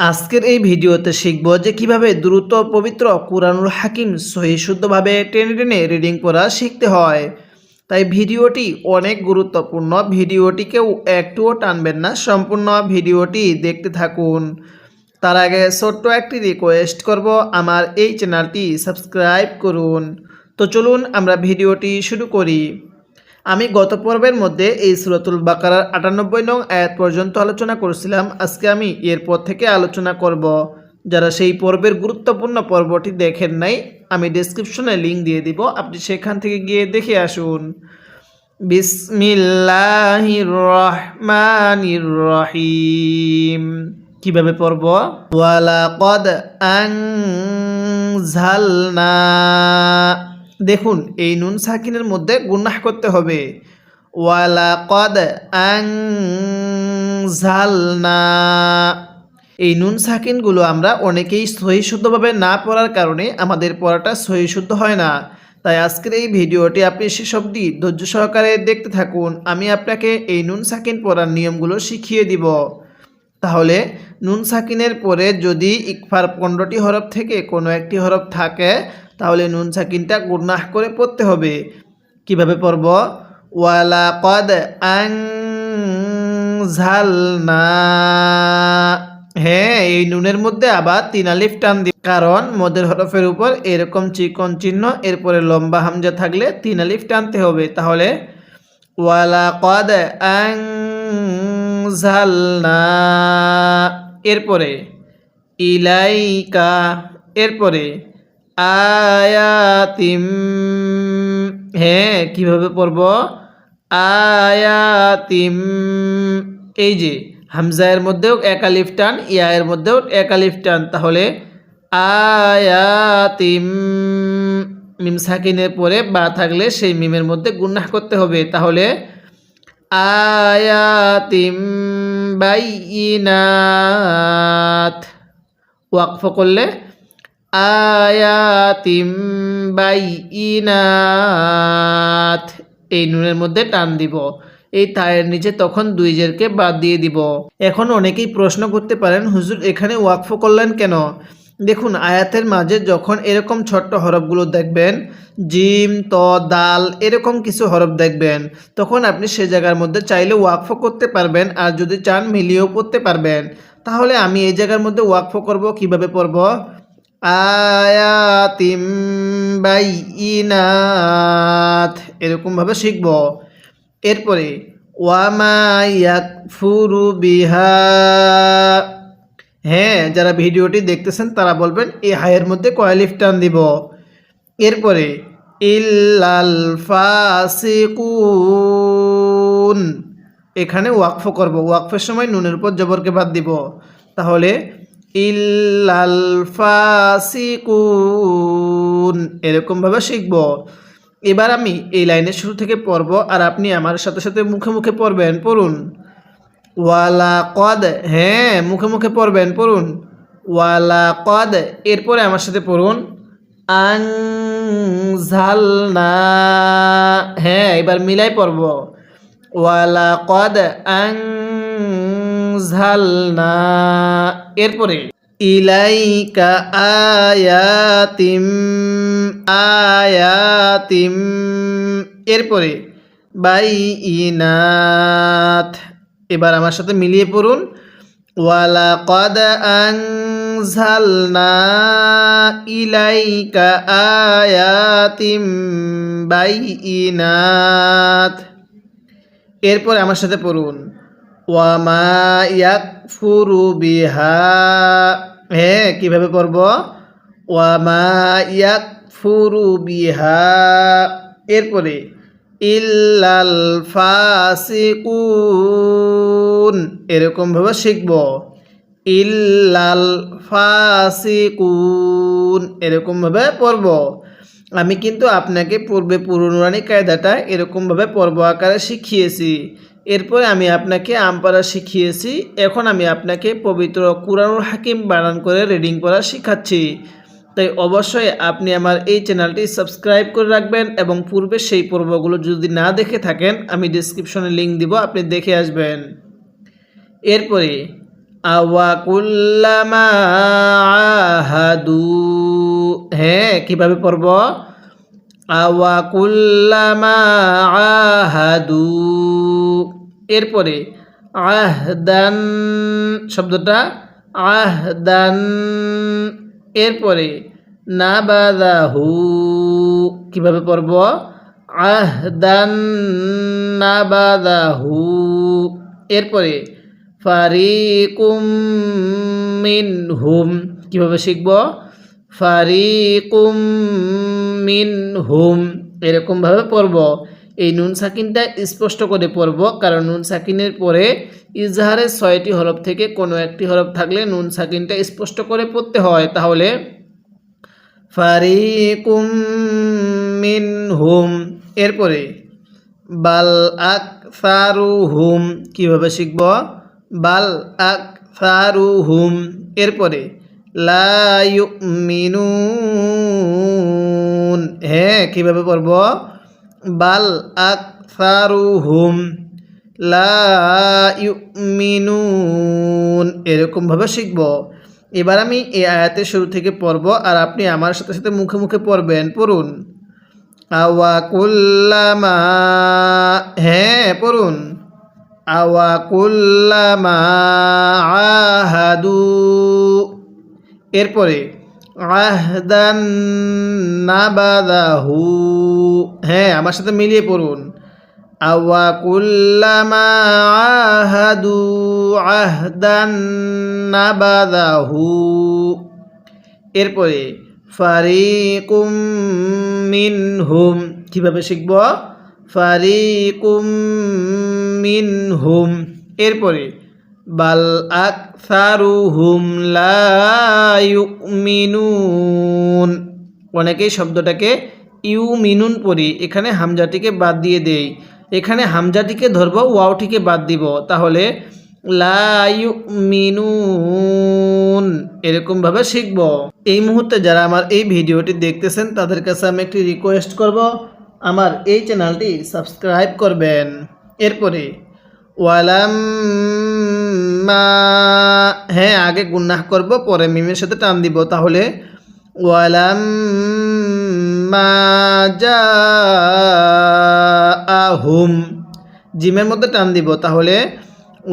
আজকের এই ভিডিওতে শিখব যে কিভাবে দ্রুত পবিত্র কুরআনুল হাকিম সহি শুদ্ধভাবে টেনে টেনে রিডিং পড়া শিখতে হয়। তাই ভিডিওটি অনেক গুরুত্বপূর্ণ, ভিডিওটিকেও একটুও টানবেন না, সম্পূর্ণ ভিডিওটি দেখতে থাকুন। তার আগে ছোট্ট একটি রিকোয়েস্ট করব, আমার এই চ্যানেলটি সাবস্ক্রাইব করুন। তো চলুন আমরা ভিডিওটি শুরু করি। আমি গত পর্বের মধ্যে এই সূরাতুল বাকারার ৯৮ নং আয়াত পর্যন্ত আলোচনা করেছিলাম। আজকে আমি এরপর থেকে আলোচনা করব। যারা সেই পর্বের গুরুত্বপূর্ণ পর্বটি দেখেন নাই, আমি ডেসক্রিপশনে লিঙ্ক দিয়ে দিব, আপনি সেখান থেকে গিয়ে দেখে আসুন। বিসমিল্লাহির রহমানির রহিম। কিভাবে পড়ব? ওয়ালাকাদ আনজালনা। দেখুন, এই নুন সাকিনের মধ্যে গুনাহ করতে হবে। ওয়ালাকাদ আনজালনা। এই নুন সাকিনগুলো আমরা অনেকেই সহি শুদ্ধভাবে না পড়ার কারণে আমাদের পড়াটা সহি শুদ্ধ হয় না। তাই আজকের এই ভিডিওটি আপনি সেসবটি ধৈর্য সহকারে দেখতে থাকুন। আমি আপনাকে এই নুন সাকিন পড়ার নিয়মগুলো শিখিয়ে দিব। তাহলে নুন সাকিনের পরে যদি ইকফার 15টি হরফ থেকে কোনো একটি হরফ থাকে, তাহলে নুন সাকিনটা গুনাহ করে পড়তে হবে। কিভাবে পড়ব? ওয়ালাকাদ আনজালনা। হ্যাঁ, এই নুনের মধ্যে আবার 3 আলিফ টান দিই, কারণ মদের হরফের উপর এরকম চিকন চিহ্ন, এরপরে লম্বা হামজা থাকলে 3 আলিফ টানতে হবে। তাহলে ওয়ালাকাদ আনজালনা, এরপরে ইলাইকা, এরপরে আয়াতিম। হ্যাঁ, কিভাবে পড়ব? আয়াতিম। এই যে হামজায়ের মধ্যেও এক আলিফ টান, ইয়ায়ের মধ্যেও এক আলিফ টান, তাহলে আয়াতিম। মিম সাকিনের পরে বা থাকলে সেই মিমের মধ্যে গুনাহ করতে হবে। তাহলে আয়াতিম বাইয়িনাত। ওয়াকফ করলে আয়াতিম বাইয়িনাত। এই নুনের মধ্যে টান দিব, এই তায়ের নিচে তখন 2 জেরকে বাদ দিয়ে দিব। এখন অনেকেই প্রশ্ন করতে পারেন, হুজুর এখানে ওয়াকফ করলেন কেন? দেখুন, আয়াতের মাঝে যখন এরকম ছোট্ট হরফগুলো দেখবেন, জিম, ত, দাল, এরকম কিছু হরফ দেখবেন, তখন আপনি সে জায়গার মধ্যে চাইলে ওয়াকফ করতে পারবেন, আর যদি চান মিলিয়েও পড়তে পারবেন। তাহলে আমি এই জায়গার মধ্যে ওয়াকফ করব। কিভাবে পড়ব? আয়াতিম বাইয়িনাত, এরকমভাবে শিখব। এরপরে ওয়ামা ইয়াকফুরু বিহা। হ্যাঁ, যারা ভিডিওটি দেখতেছেন তারা বলবেন এই হায়ের মধ্যে কয় আলিফ টান দিব। এরপরে ইল্লাল ফাসিকুন, এখানে ওয়াকফ করব। ওয়াকফের সময় নুনের উপর জবরকে বাদ দিব। তাহলে ইল্লাল ফাসিকুন, এরকমভাবে শিখব। এবার আমি এই লাইনের শুরু থেকে পড়ব, আর আপনি আমার সাথে সাথে মুখে মুখে পড়বেন। পড়ুন ওয়ালাকাদ। হ্যাঁ, মুখে মুখে পড়বেন, পড়ুন ওয়ালাকাদ। এরপরে আমার সাথে পড়ুন আনজালনা। হ্যাঁ, এবার মিলাই পড়ব। ওয়ালাকাদ আনজালনা। এরপরে ইলাইকা আয়াতিম আয়াতিম। এরপরে বাইয়িনাত। এবার আমার সাথে মিলিয়ে পড়ুন ওয়ালাকাদ আনজালনা ইলাইকা আয়াতিম বাইয়িনাত। এরপরে আমার সাথে পড়ুন ওয়ামা ইয়াকফুরু বিহা। হ্যাঁ, কিভাবে পড়ব? ওয়ামা ইয়াকফুরু বিহা। এরপরে ইল্লাল ফাসিকুন, এরকমভাবে শিখব। ইল্লাল ফাসিকুন, এরকমভাবে পড়ব। আমি কিন্তু আপনাকে পূর্বে পুরনুরানি কায়দাটা এরকমভাবে পর্ব আকারে শিখিয়েছি। এরপরে আমি আপনাকে আমপারা শিখিয়েছি। এখন আমি আপনাকে পবিত্র কুরআনুল হাকিম বানান করে রিডিং পড়া শিখাচ্ছি। তাই অবশ্যই আপনি আমার এই চ্যানেলটি সাবস্ক্রাইব করে রাখবেন, এবং পূর্বে সেই পর্বগুলো যদি না দেখে থাকেন আমি ডেসক্রিপশনে লিঙ্ক দিব, আপনি দেখে আসবেন। এরপরে আওয়া কুল্লামা আহাদু, হ্যাঁ কিভাবে পড়ব? আওয়া কুল্লামা আহাদু। এরপরে আহদান শব্দটা আহদান, এরপরে নাবাদাহু, কিভাবে পড়ব? আহদান নাবাদাহু। এরপরে ফারিকুম মিনহুম, কিভাবে শিখব? ফারিকুম মিনহুম, এরকমভাবে পড়ব। এই নুন সাকিনটা স্পষ্ট করে পড়ব, কারণ নুন সাকিনের পরে ইজহারের 6টি হরফ থেকে কোনো একটি হরফ থাকলে নুন সাকিনটা স্পষ্ট করে পড়তে হয়। তাহলে ফারিকুম মিনহুম, এরপরে বাল আকসারুহুম, কিভাবে শিখব? বাল আকসারুহুম। এরপরে লা ইউমিনুন, হ্যাঁ কিভাবে পড়ব? বাল আকসারুহুম লা ইউমিনুন, এরকমভাবে শিখব। এবার আমি এই আয়াতের শুরু থেকে পড়ব, আর আপনি আমার সাথে সাথে মুখে মুখে পড়বেন। পড়ুন। আওয়া কুল্লামা, হ্যাঁ পড়ুন। আওয়া কুল্লামা আহাদু, এরপরে আহদান নাবাদাহু, হ্যাঁ আমার সাথে মিলিয়ে পড়ুন। আওয়া কুল্লামা আহাদু আহদান নাবাদাহু। এরপরে ফারিকুম মিনহুম, কিভাবে শিখব? ফারিকুম মিনহুম। এরপরে বাল আকসারুহুম লা ইউমিনুন, অনেকেই শব্দটাকে ইউমিনুন পড়ি, এখানে হামজাটিকে বাদ দিয়ে দেই। এখানে হামজাটিকে ধরব, ওয়াওটিকে বাদ দিব, তাহলে লা ইউমিনুন, এরকমভাবে শিখব। এই মুহূর্তে যারা আমার এই ভিডিওটি দেখতেছেন তাদের কাছে আমি একটি রিকোয়েস্ট করব, আমার এই চ্যানেলটি সাবস্ক্রাইব করবেন। এরপরে ওয়ালাম্মা, হ্যাঁ আগে গুন্নাহ করব, পরে মিমের সাথে টান দিব, তাহলে ওয়ালাম্মা জাআহুম, জিমের মধ্যে টান দিব, তাহলে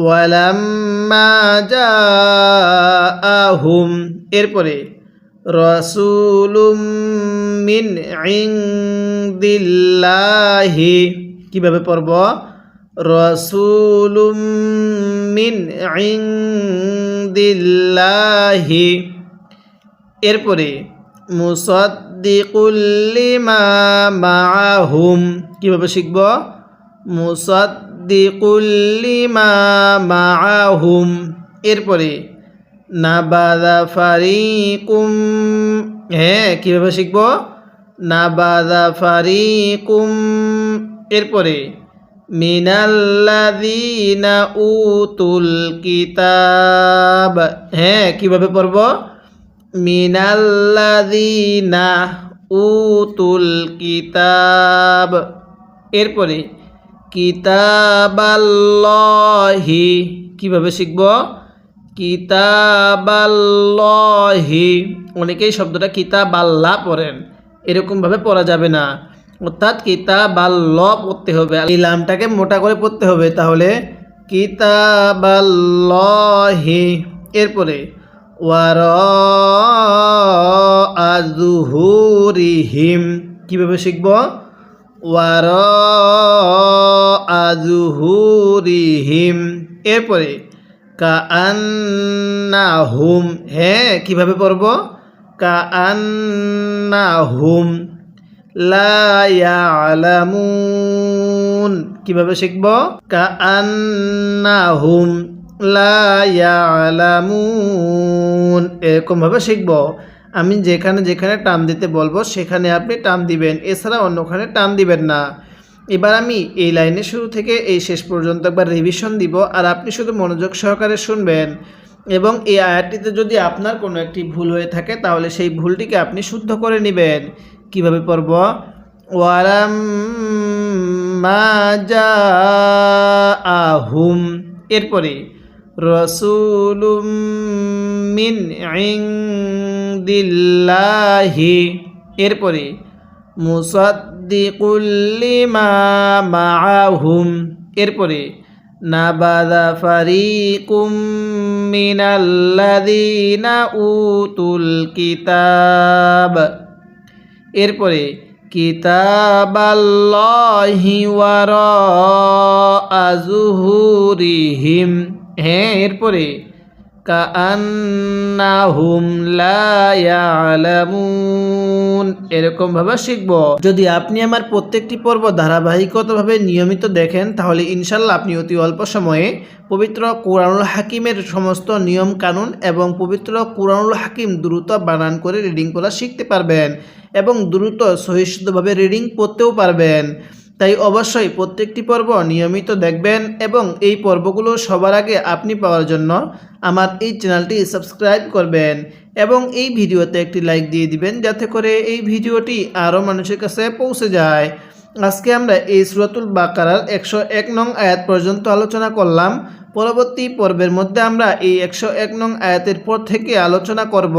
ওয়ালাম্মা জাআহুম। এরপরে রাসূলুম মিন ইনদিল্লাহি, কিভাবে পড়ব? রাসূলুম মিন ইনদিল্লাহি। এরপরে মুসাদ্দিকুল লিমা মাআহুম, কিভাবে শিখব? মুসাদ্দিকুল লিমা মাআহুম। এরপরে নাবাদা ফারিকুম, হ্যাঁ কিভাবে শিখব? নাবাদা ফারিকুম। এরপরে মিনাল্লাযীনা উতুল কিতাব, হ্যাঁ কিভাবে পড়ব? মিনাল্লাযীনা উতুল কিতাব। এরপরে কিতাবাল্লাহি, কিভাবে শিখব? কিতাবাল্লাহি, অনেকেই শব্দটা কিতাবাল্লাহ পড়েন, এরকমভাবে পড়া যাবে না, অর্থাৎ কিতাবাল্লাহ পড়তে হবে, এই লামটাকে মোটা করে পড়তে হবে, তাহলে কিতাবাল্লাহি। এরপরে ওয়ারাআ যুহুরিহিম, কিভাবে শিখব? ওয়ারাআ যুহুরিহিম। এরপরে কাআন্নাহুম, হ্যাঁ কিভাবে পড়ব? কাআন্নাহুম লা ইয়ালামুন, কিভাবে শিখব? কাআন্নাহুম লা ইয়ালামুন, এরকমভাবে শিখব। আমি যেখানে যেখানে টান দিতে বলবো সেখানে আপনি টান দিবেন, এছাড়া অন্যখানে টান দিবেন না। এবার আমি এই লাইনের শুরু থেকে এই শেষ পর্যন্ত একবার রিভিশন দিব, আর আপনি শুধু মনোযোগ সহকারে শুনবেন, এবং এই আয়াতটিতে যদি আপনার কোনো একটি ভুল হয়ে থাকে তাহলে সেই ভুলটিকে আপনি শুদ্ধ করে নেবেন। কিভাবে পড়ব? ওয়ালাম্মা জাআহুম, এরপরে রাসূলুম মিন ইনদিল্লাহি, এরপরে মুসাদ্দিকুল লিমা মাআহুম, এরপরে নাবাদা ফারিকুম মিনাল্লাযীনা উতুল কিতাব, এরপরে কিতাবাল্লাহি ওয়ারাআ যুহুরিহিম, হ্যাঁ, এরপরে কাআন্নাহুম লা ইয়ালামুন, এরকম ভাবে শিখব। যদি আপনি আমার প্রত্যেকটি পর্ব ধারাবাহিকতাভাবে নিয়মিত দেখেন তাহলে ইনশাল্লাহ আপনি অতি অল্প সময়ে পবিত্র কুরআনুল হাকিমের সমস্ত নিয়ম কানুন এবং পবিত্র কুরআনুল হাকিম দ্রুত বানান করে রিডিং পড়া শিখতে পারবেন এবং দ্রুত সহিষ্ণুভাবে রিডিং পড়তেও পারবেন। তাই অবশ্যই প্রত্যেকটি পর্ব নিয়মিত দেখবেন এবং এই পর্বগুলো সবার আগে আপনি পাওয়ার জন্য আমার এই চ্যানেলটি সাবস্ক্রাইব করবেন এবং এই ভিডিওতে একটি লাইক দিয়ে দিবেন যাতে করে এই ভিডিওটি আরও মানুষের কাছে পৌঁছে যায়। আজকে আমরা এই সূরাতুল বাকারার 101 নং আয়াত পর্যন্ত আলোচনা করলাম। পরবর্তী পর্বের মধ্যে আমরা এই 101 নং আয়াতের পর থেকে আলোচনা করব।